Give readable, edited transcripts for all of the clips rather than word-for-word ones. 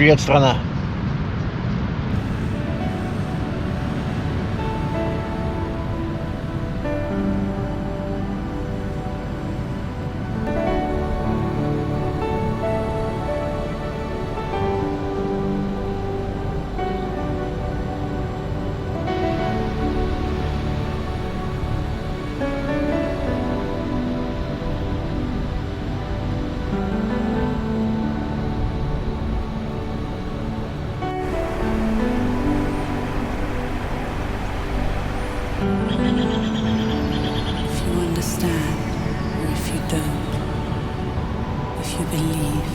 Привет, страна. If you understand, or if you don't, if you believe,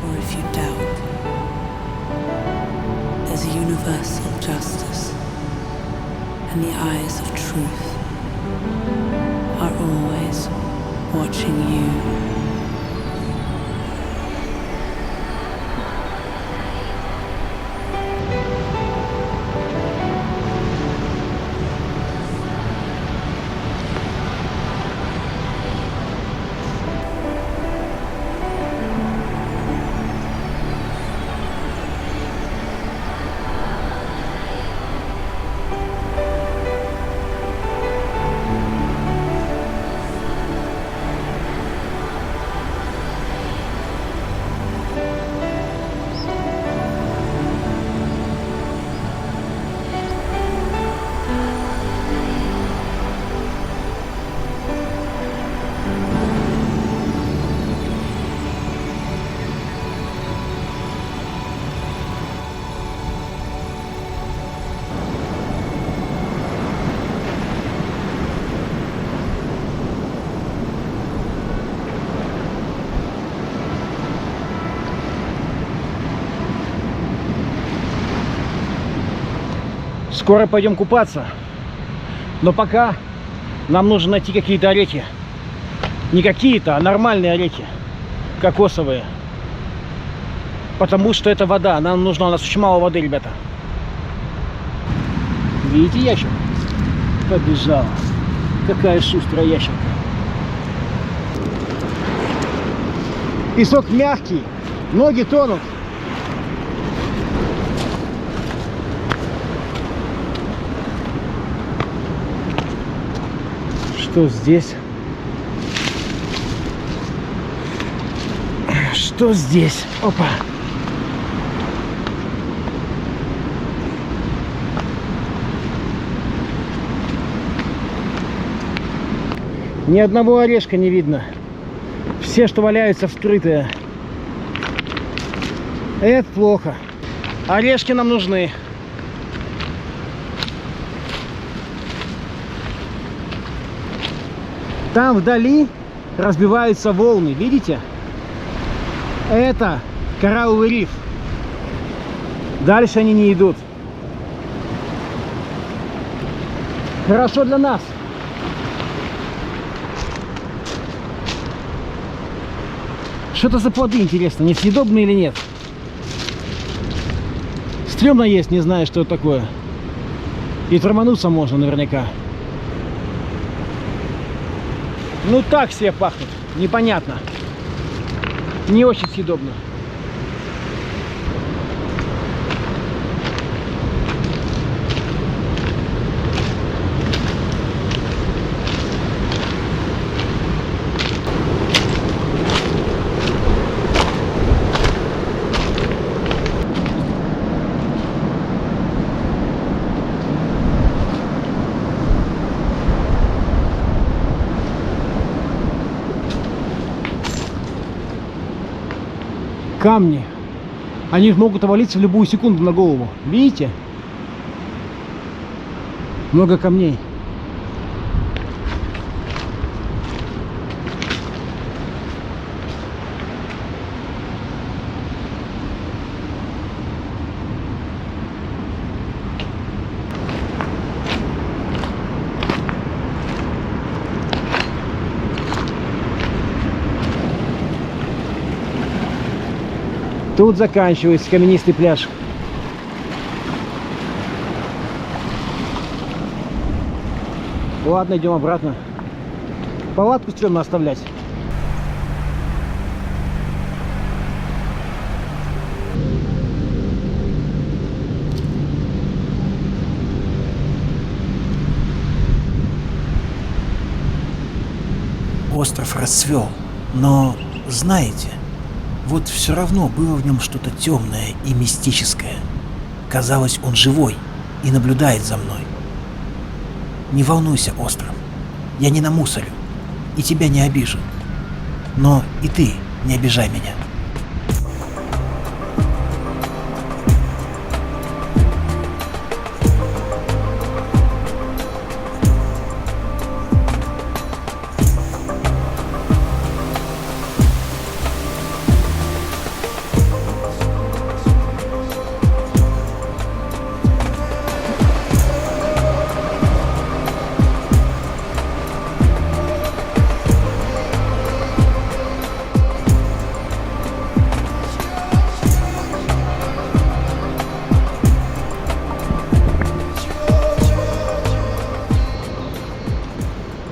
or if you doubt, there's a universal justice, and the eyes of truth are always watching you. Скоро пойдем купаться, но пока нам нужно найти какие-то орехи. Не какие-то, а нормальные орехи, кокосовые. Потому что это вода, нам нужно, у нас очень мало воды, ребята. Видите, ящерка? Побежала. Какая шустрая ящерка. Песок мягкий, ноги тонут. Что здесь? Что здесь? Опа! Ни одного орешка не видно. Все, что валяются, вскрытые. Это плохо. Орешки нам нужны. Там вдали разбиваются волны, видите? Это коралловый риф. Дальше они не идут. Хорошо для нас. Что это за плоды, интересно, несъедобные или нет? Стремно есть, не знаю, что это такое. И тормануться можно наверняка. Ну так себе пахнут, непонятно. Не очень съедобно. Камни. Они могут овалиться в любую секунду на голову. Видите? Много камней. Тут заканчивается каменистый пляж. Ладно, идем обратно. Палатку стрёмно оставлять. остров расцвел, но, знаете, вот все равно было в нем что-то темное и мистическое. Казалось, он живой и наблюдает за мной. Не волнуйся, остров, я не намусорю и тебя не обижу. Но и ты не обижай меня.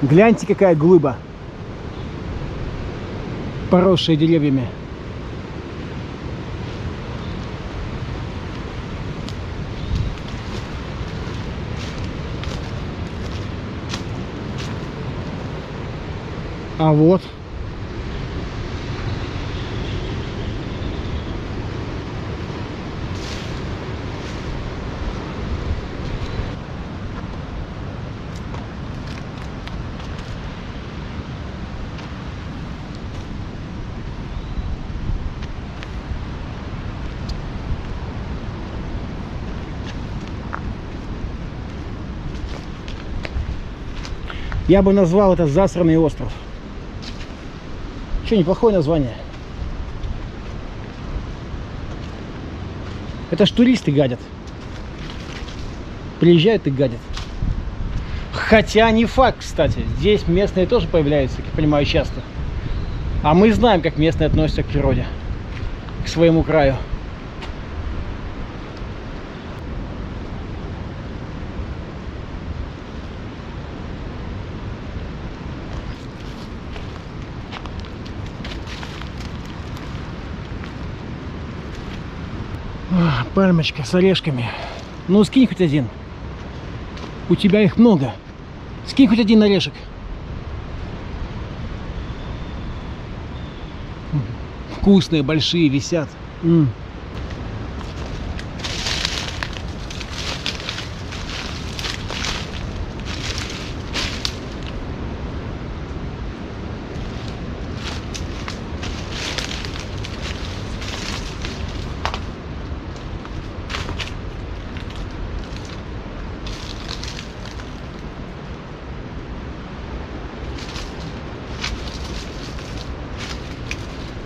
Гляньте, какая глыба, поросшая деревьями. А вот. Я бы назвал это засранный остров. Что, неплохое название. Это ж туристы гадят. Приезжают и гадят. Хотя не факт, кстати. Здесь местные тоже появляются, как я понимаю, часто. А мы знаем, как местные относятся к природе, к своему краю. Пальмочка с орешками. Ну, скинь хоть один. У тебя их много. Скинь хоть один орешек. Вкусные, большие, висят.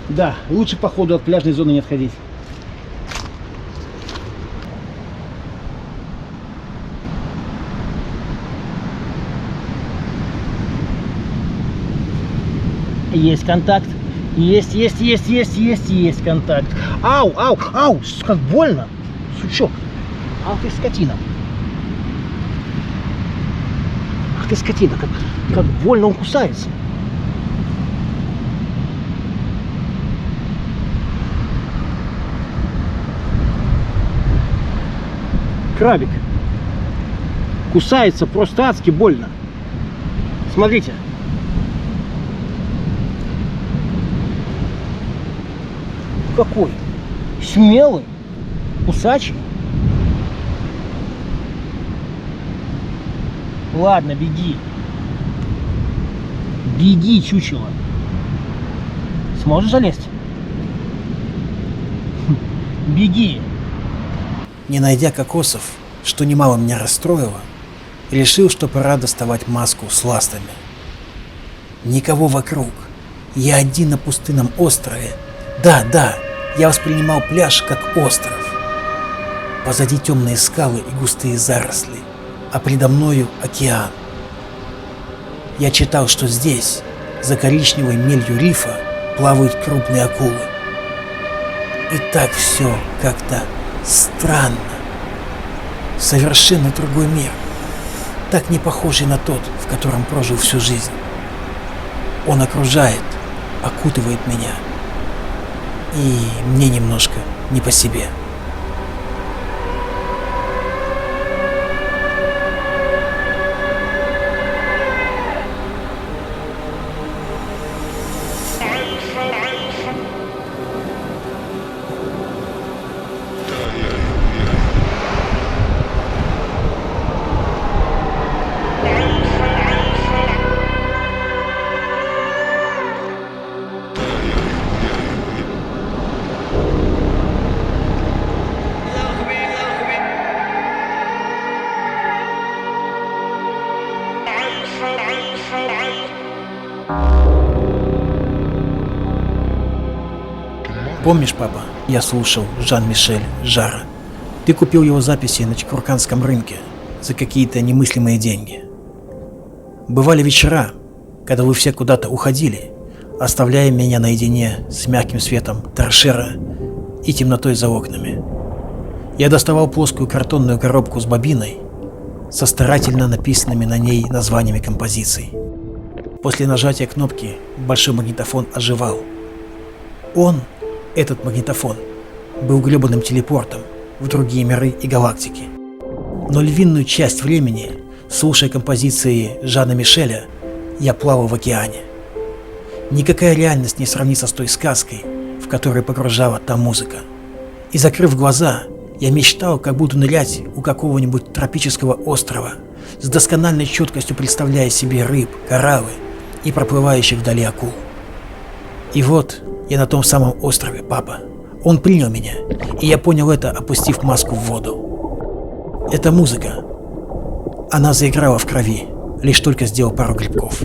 Да, лучше по ходу от пляжной зоны не отходить. Есть контакт. Есть контакт. Ау, ау, ау, как больно. Сучок. Ах ты скотина. Ах ты скотина, как больно он кусается. Крабик. Кусается просто адски больно. Смотрите. Какой? Смелый. Кусачий. Ладно, беги. Беги, чучело. Сможешь залезть? Беги. Не найдя кокосов, что немало меня расстроило, решил, что пора доставать маску с ластами. Никого вокруг. Я один на пустынном острове. Да, я воспринимал пляж как остров. Позади темные скалы и густые заросли, а предо мною океан. Я читал, что здесь, за коричневой мелью рифа, плавают крупные акулы. И так все как-то странно. Совершенно другой мир, так не похожий на тот, в котором прожил всю жизнь. Он окружает, окутывает меня, и мне немножко не по себе. Помнишь, папа, я слушал Жан-Мишель Жара. Ты купил его записи на Чекурканском рынке за какие-то немыслимые деньги. Бывали вечера, когда вы все куда-то уходили, оставляя меня наедине с мягким светом торшера и темнотой за окнами. Я доставал плоскую картонную коробку с бобиной со старательно написанными на ней названиями композиций. После нажатия кнопки большой магнитофон оживал. Этот магнитофон, был гребаным телепортом в другие миры и галактики. Но львиную часть времени, слушая композиции Жана Мишеля, я плавал в океане. Никакая реальность не сравнится с той сказкой, в которой погружала та музыка. И закрыв глаза, я мечтал, как буду нырять у какого-нибудь тропического острова, с доскональной четкостью представляя себе рыб, кораллы и проплывающих вдали акул. И вот я на том самом острове, папа. Он принял меня, и я понял это, опустив маску в воду. Эта музыка, она заиграла в крови, лишь только сделал пару грибков.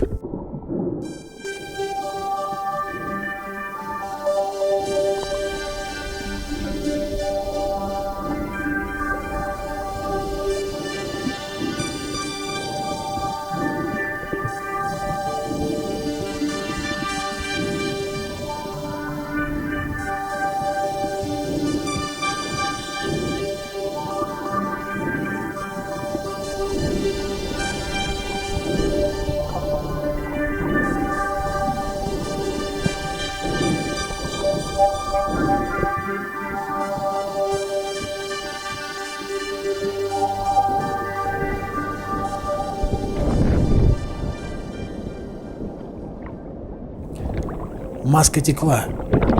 Маска текла,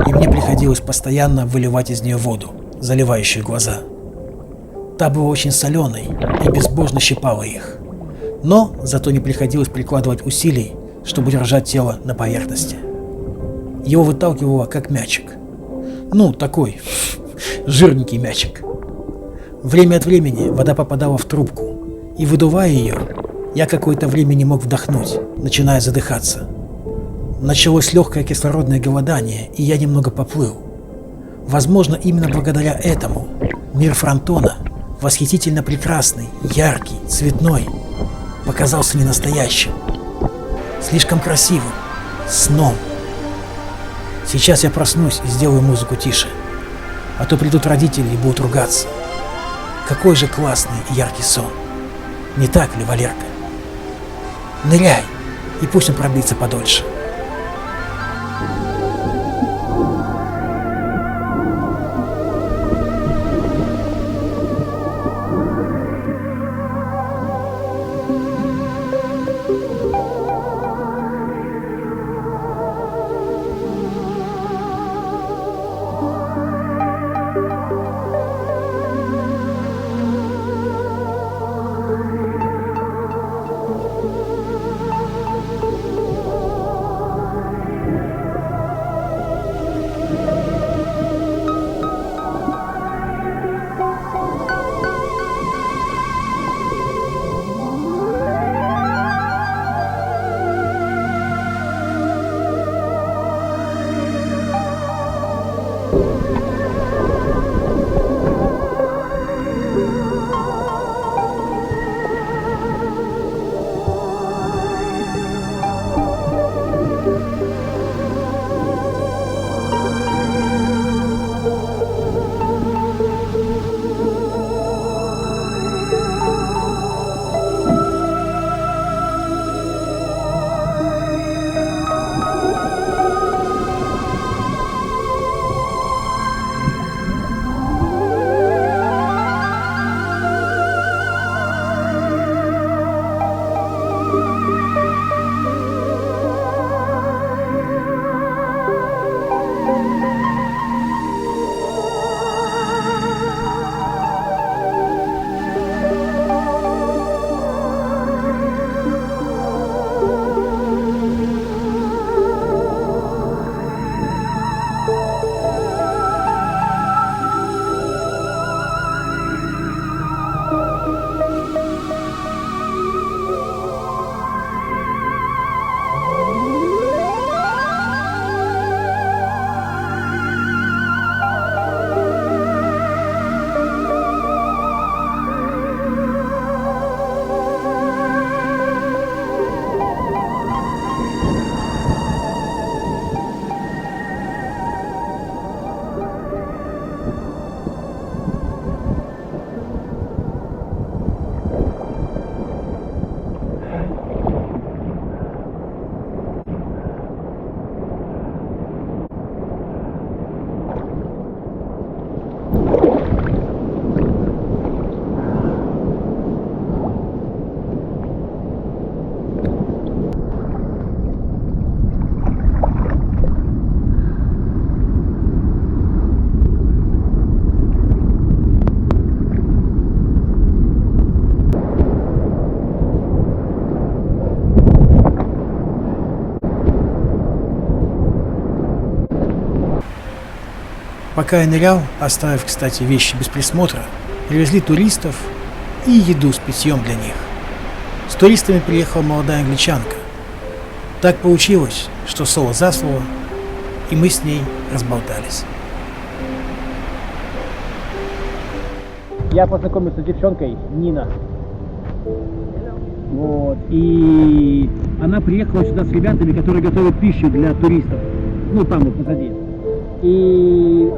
и мне приходилось постоянно выливать из нее воду, заливающую глаза. Та была очень соленой и безбожно щипала их. Но зато не приходилось прикладывать усилий, чтобы держать тело на поверхности. Его выталкивало как мячик. Ну, такой жирненький мячик. Время от времени вода попадала в трубку, и, выдувая ее, я какое-то время не мог вдохнуть, начиная задыхаться. Началось легкое кислородное голодание, и я немного поплыл. Возможно, именно благодаря этому мир Фронтона, восхитительно прекрасный, яркий, цветной, показался ненастоящим, слишком красивым, сном. Сейчас я проснусь и сделаю музыку тише, а то придут родители и будут ругаться. Какой же классный и яркий сон. Не так ли, Валерка? Ныряй, и пусть он продлится подольше. Пока я нырял, оставив, кстати, вещи без присмотра, привезли туристов и еду с питьем для них. С туристами приехала молодая англичанка. Так получилось, что слово за слово, и мы с ней разболтались. Я познакомился с девчонкой Нина. Вот. И она приехала сюда с ребятами, которые готовят пищу для туристов. Ну, там вот позади. И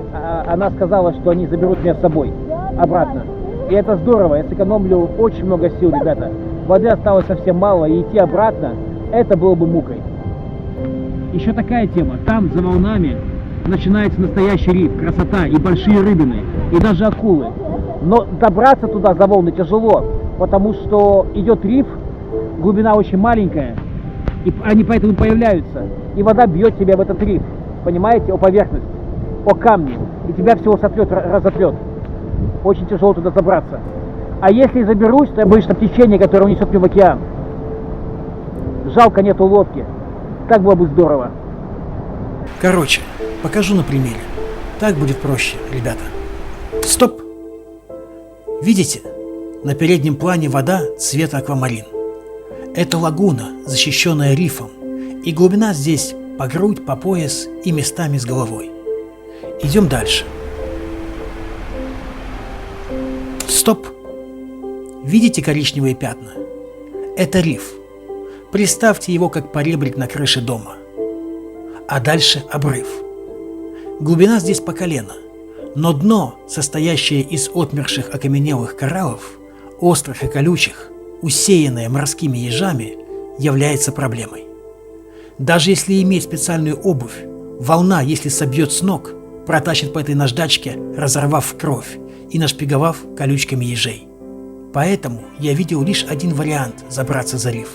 она сказала, что они заберут меня с собой обратно. И это здорово, я сэкономлю очень много сил, ребята. Воды осталось совсем мало, и идти обратно, это было бы мукой. Еще такая тема. Там, за волнами, начинается настоящий риф, красота, и большие рыбины, и даже акулы. Но добраться туда за волны тяжело, потому что идет риф, глубина очень маленькая, и они поэтому появляются. И вода бьет тебя в этот риф, понимаете, о поверхность, о камни, и тебя всего сотрет, разотрет. Очень тяжело туда забраться. А если заберусь, то я боюсь, что течение, которое унесет меня в океан. Жалко, нету лодки. Так было бы здорово. Короче, покажу на примере. Так будет проще, ребята. Стоп! Видите? На переднем плане вода цвета аквамарин. Это лагуна, защищенная рифом, и глубина здесь по грудь, по пояс и местами с головой. Идем дальше. Стоп! Видите коричневые пятна? Это риф. Представьте его как поребрик на крыше дома. А дальше обрыв. Глубина здесь по колено, но дно, состоящее из отмерших окаменелых кораллов, острых и колючих, усеянное морскими ежами, является проблемой. Даже если иметь специальную обувь, волна, если собьет с ног, протащит по этой наждачке, разорвав в кровь и нашпиговав колючками ежей. Поэтому я видел лишь один вариант забраться за риф.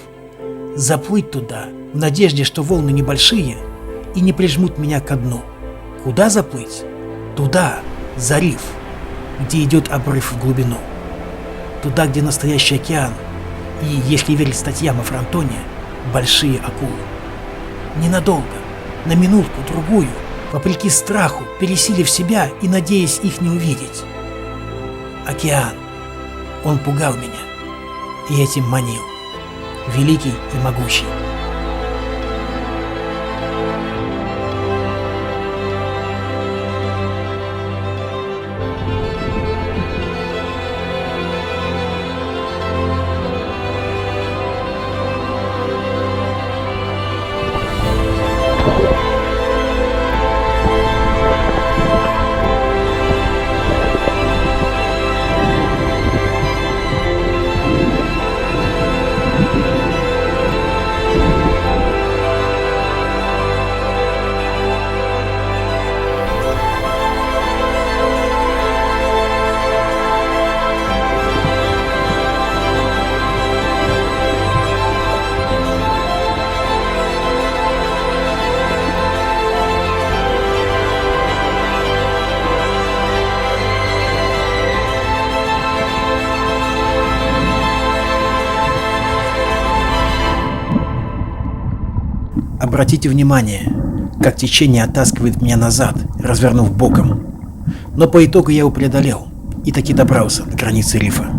Заплыть туда, в надежде, что волны небольшие и не прижмут меня ко дну. Куда заплыть? Туда, за риф, где идет обрыв в глубину. Туда, где настоящий океан, и, если верить статьям о Фронтоне, большие акулы. Ненадолго, на минутку-другую, вопреки страху, пересилив себя и надеясь их не увидеть. Океан. Он пугал меня и этим манил. Великий и могучий. Обратите внимание, как течение оттаскивает меня назад, развернув боком. Но по итогу я его преодолел и таки добрался до границы рифа.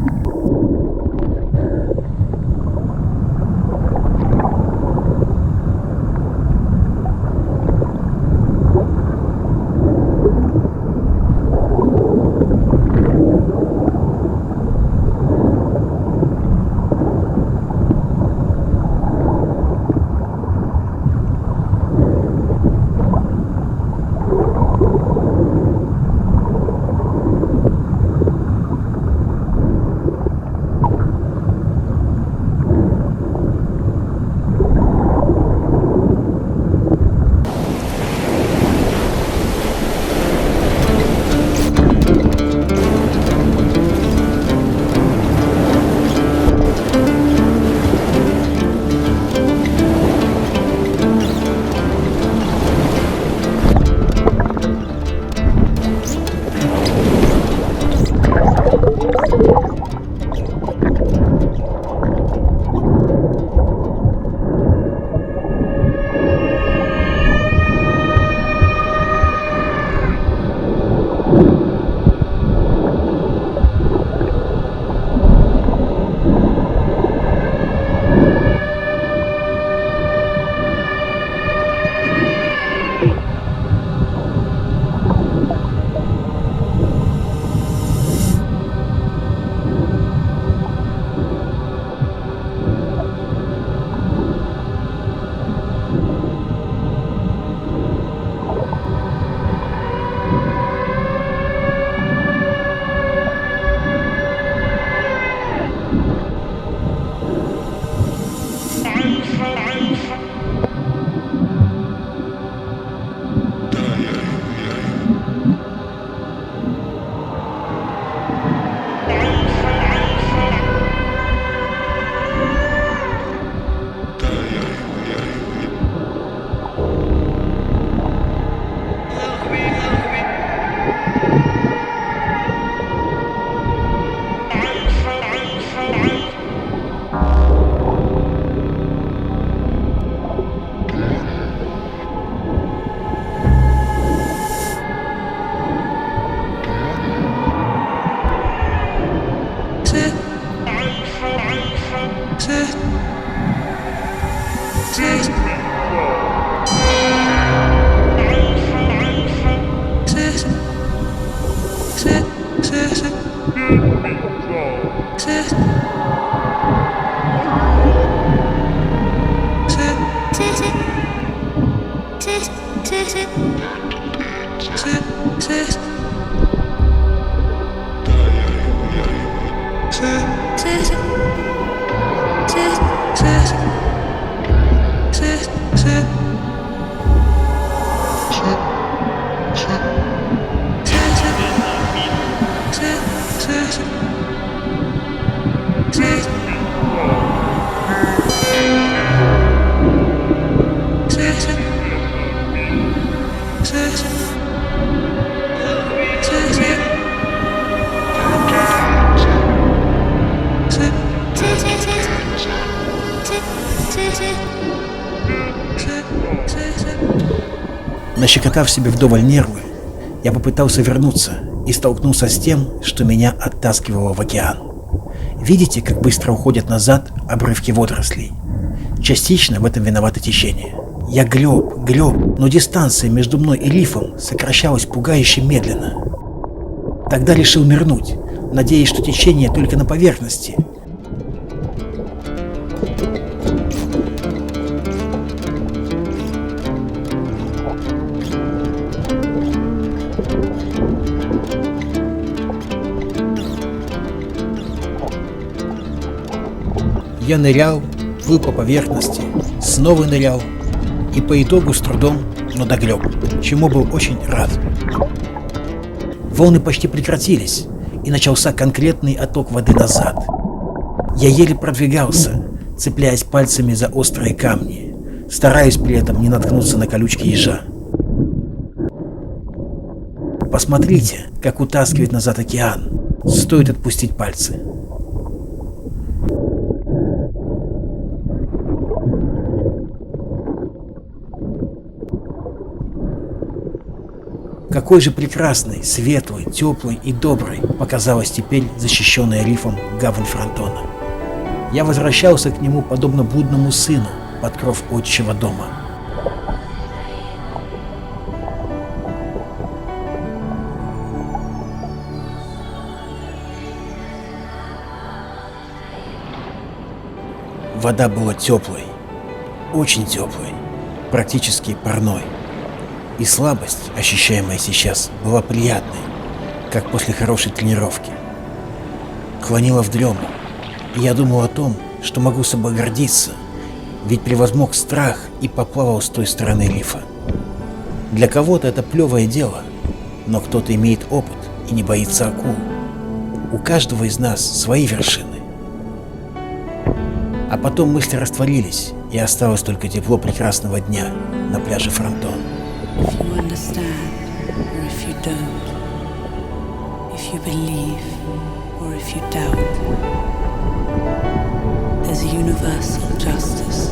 Нащекотав себе вдоволь нервы, я попытался вернуться и столкнулся с тем, что меня оттаскивало в океан. Видите, как быстро уходят назад обрывки водорослей? Частично в этом виновато течение. Я греб, но дистанция между мной и рифом сокращалась пугающе медленно. Тогда решил нырнуть, надеясь, что течение только на поверхности. Я нырял, плыл по поверхности, снова нырял и по итогу с трудом, но доглеб, чему был очень рад. Волны почти прекратились, и начался конкретный отток воды назад. Я еле продвигался, цепляясь пальцами за острые камни, стараясь при этом не наткнуться на колючки ежа. Посмотрите, как утаскивает назад океан. Стоит отпустить пальцы. Какой же прекрасной, светлой, теплой и доброй показалась теперь защищенная рифом гавань Фронтона. Я возвращался к нему подобно блудному сыну под кров отчего дома. Вода была теплой, очень теплой, практически парной. И слабость, ощущаемая сейчас, была приятной, как после хорошей тренировки. Клонила в дрему, и я думал о том, что могу собой гордиться, ведь превозмог страх и поплавал с той стороны рифа. Для кого-то это плевое дело, но кто-то имеет опыт и не боится акул. У каждого из нас свои вершины. А потом мысли растворились, и осталось только тепло прекрасного дня на пляже Фронтон. If you understand, or if you don't, if you believe, or if you doubt, there's a universal justice,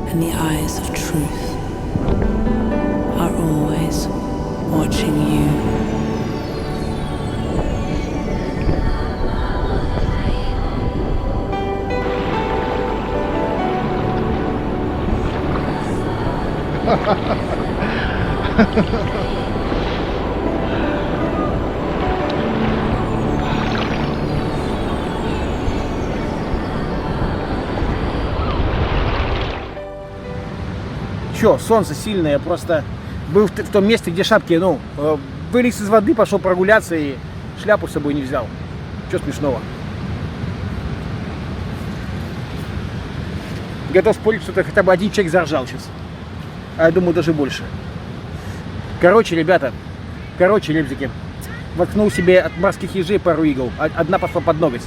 and the eyes of truth are always watching you. Чё, солнце сильное, я просто был в том месте, где шапки, вылез из воды, пошел прогуляться и шляпу с собой не взял. Чё смешного? Готов спорить, что хотя бы один человек заржал сейчас. А я думаю, даже больше. Короче, ребята, ребзики, воткнул себе от морских ежей пару игл. Одна пошла под ноготь.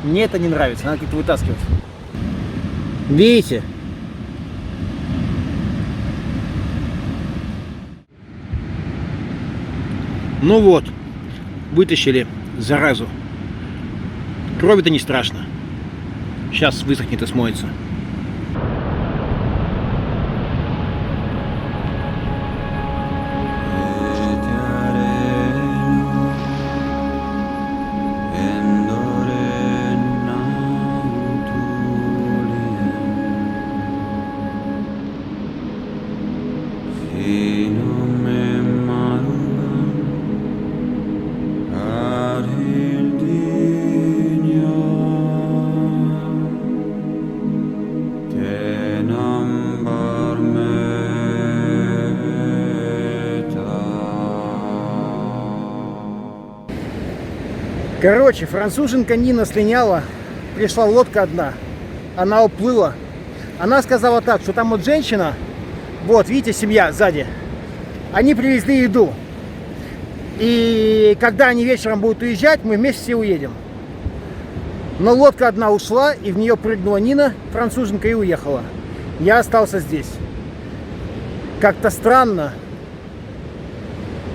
Мне это не нравится, надо как-то вытаскивать. Видите? Ну вот, вытащили заразу. Крови-то не страшно. Сейчас высохнет и смоется. Короче, француженка Нина слиняла, пришла лодка одна, она уплыла. Она сказала так, что там вот женщина, вот, видите, семья сзади, они привезли еду. И когда они вечером будут уезжать, мы вместе все уедем. Но лодка одна ушла, и в нее прыгнула Нина, француженка, и уехала. Я остался здесь. Как-то странно.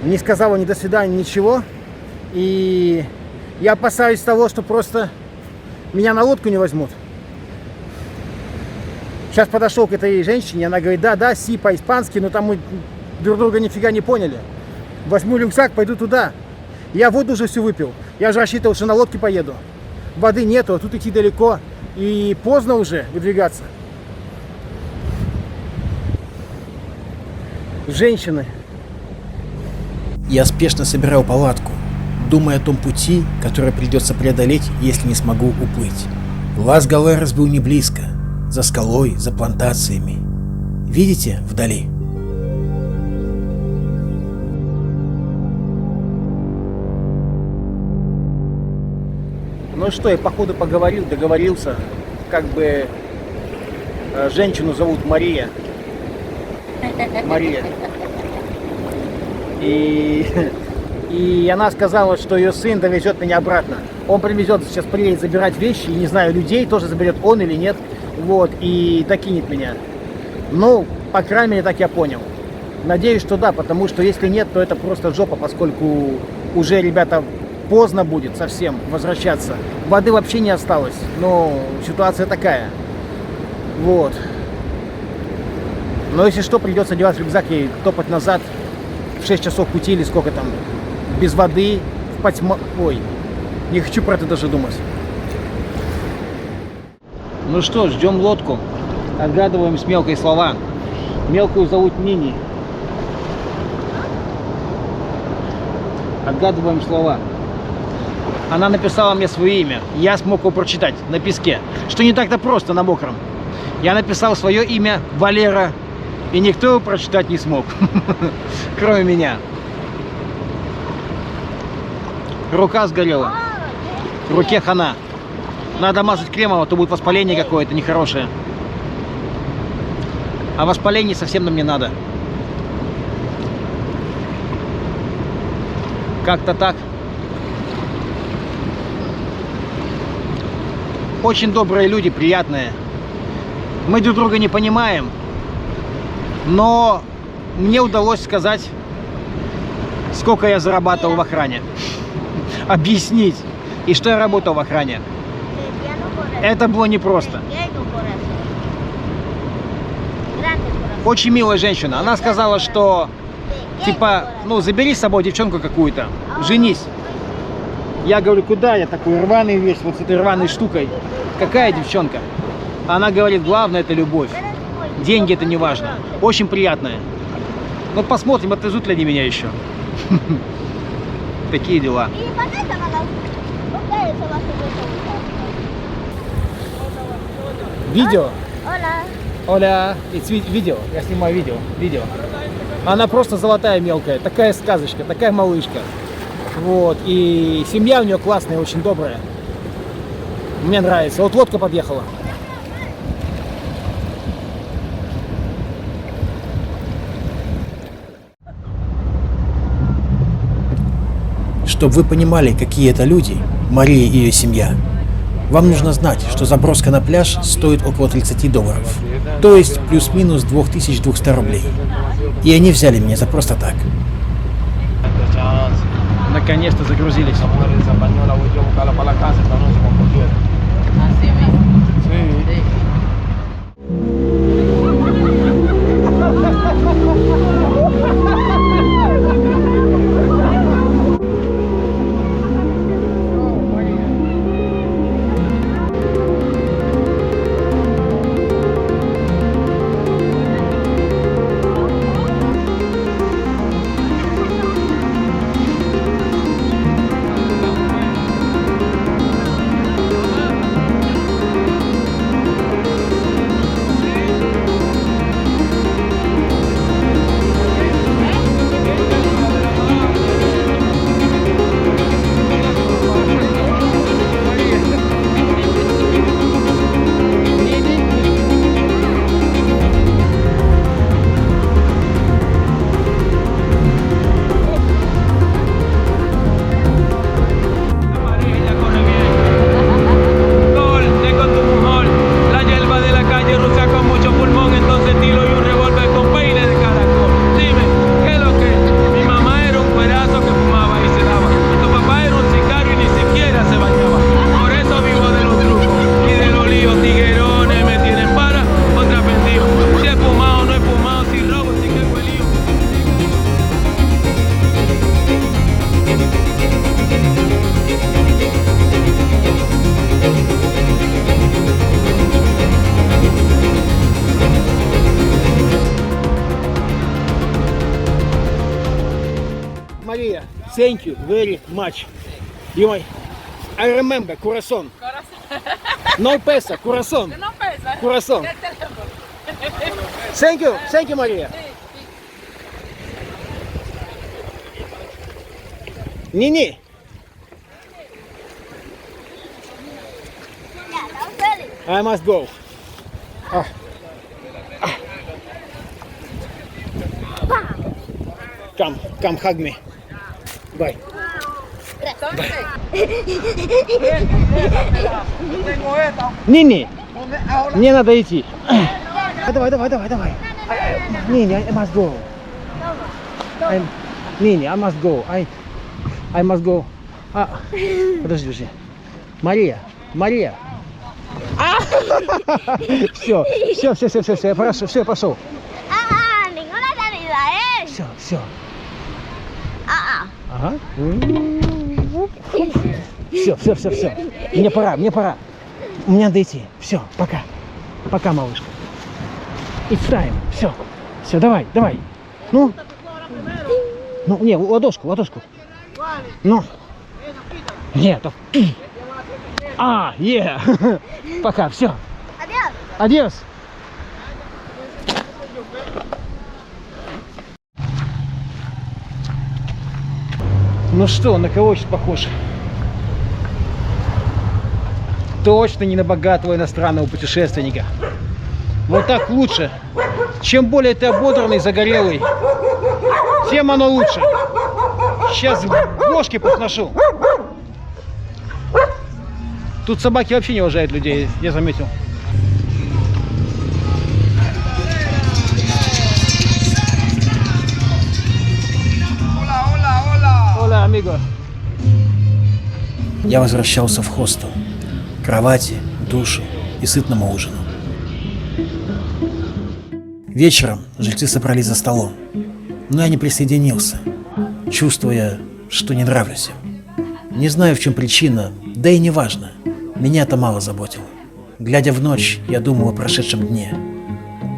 Не сказала ни до свидания, ничего. И я опасаюсь того, что просто меня на лодку не возьмут. Сейчас подошел к этой женщине, она говорит, да, си по-испански, но там мы друг друга нифига не поняли. Возьму рюкзак, пойду туда. Я воду уже всю выпил. Я же рассчитывал, что на лодке поеду. Воды нету, а тут идти далеко. И поздно уже выдвигаться. Женщины. Я спешно собирал палатку, думая о том пути, который придется преодолеть, если не смогу уплыть. Лас-Галерос был не близко, за скалой, за плантациями. Видите, вдали? Ну что, я походу поговорил, договорился. Как бы женщину зовут Мария. Мария. И она сказала, что ее сын довезет меня обратно. Он привезет, сейчас приедет забирать вещи, и не знаю, людей тоже заберет он или нет. Вот, и докинет меня. Ну, по крайней мере, так я понял. Надеюсь, что да, потому что если нет, то это просто жопа, поскольку уже, ребята, поздно будет совсем возвращаться. Воды вообще не осталось, но ситуация такая. Вот. Но если что, придется делать рюкзак и топать назад в 6 часов пути или сколько там, без воды, в потьма... Ой, не хочу про это даже думать. Ну что, ждем лодку, отгадываем с мелкой слова. Мелкую зовут Нини. Отгадываем слова. Она написала мне свое имя, я смог его прочитать на песке, что не так-то просто на мокром. Я написал свое имя Валера, и никто его прочитать не смог, кроме меня. Рука сгорела, в руке хана. Надо мазать кремом, а то будет воспаление какое-то нехорошее. А воспаление совсем нам не надо. Как-то так. Очень добрые люди, приятные. Мы друг друга не понимаем, но мне удалось сказать, сколько я зарабатывал в охране. Объяснить, и что я работал в охране. Это было непросто. Очень милая женщина. Она сказала, что типа, ну, забери с собой девчонку какую-то, женись. Я говорю, куда я такой рваный весь, вот с этой рваной штукой? Какая девчонка? Она говорит, главное это любовь. Деньги это не важно. Очень приятная. Ну посмотрим, отвезут ли они меня еще. Такие дела. Видео? Оля, видео. Я снимаю видео. Она просто золотая мелкая, такая сказочка, такая малышка. Вот, и семья у нее классная, очень добрая. Мне нравится. Вот лодка подъехала. Чтобы вы понимали, какие это люди, Мария и ее семья, вам нужно знать, что заброска на пляж стоит около $30, то есть плюс-минус 2200 рублей. И они взяли меня за просто так. Наконец-то загрузились. Thank you very much. You might... I remember, corazón. No pesa, corazón. No pesa. Corazón. El teléfono. Thank you, María. Nini. I must go. Come hug me. Bye. Nini, мне надо идти. Давай. Nini, I must go. Nini, I must go. I must go. Подожди. Мария. Все, я пошел. Đừng có lấy ra đi lại. Все. Ага. Все. Мне пора. Мне надо идти. Все, пока. Пока, малышка. It's time. Все, давай. Ну, не, ладошку. Ну. Нет. Пока, все. Адьос. Ну что, на кого сейчас похож? Точно не на богатого иностранного путешественника. Вот так лучше. Чем более ты ободранный, загорелый, тем оно лучше. Сейчас бошки посношу. Тут собаки вообще не уважают людей, я заметил. Hola, amigo. Я возвращался в хостел. К кровати, душу и сытному ужину. Вечером жильцы собрались за столом, но я не присоединился, чувствуя, что не нравлюсь им. Не знаю, в чем причина, да и не важно. Меня это мало заботило. Глядя в ночь, я думал о прошедшем дне.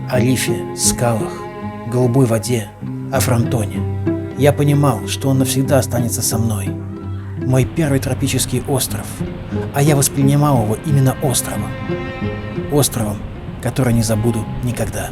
О рифе, скалах, голубой воде, о фронтоне. Я понимал, что он навсегда останется со мной. Мой первый тропический остров, а я воспринимал его именно островом. Островом, который не забуду никогда.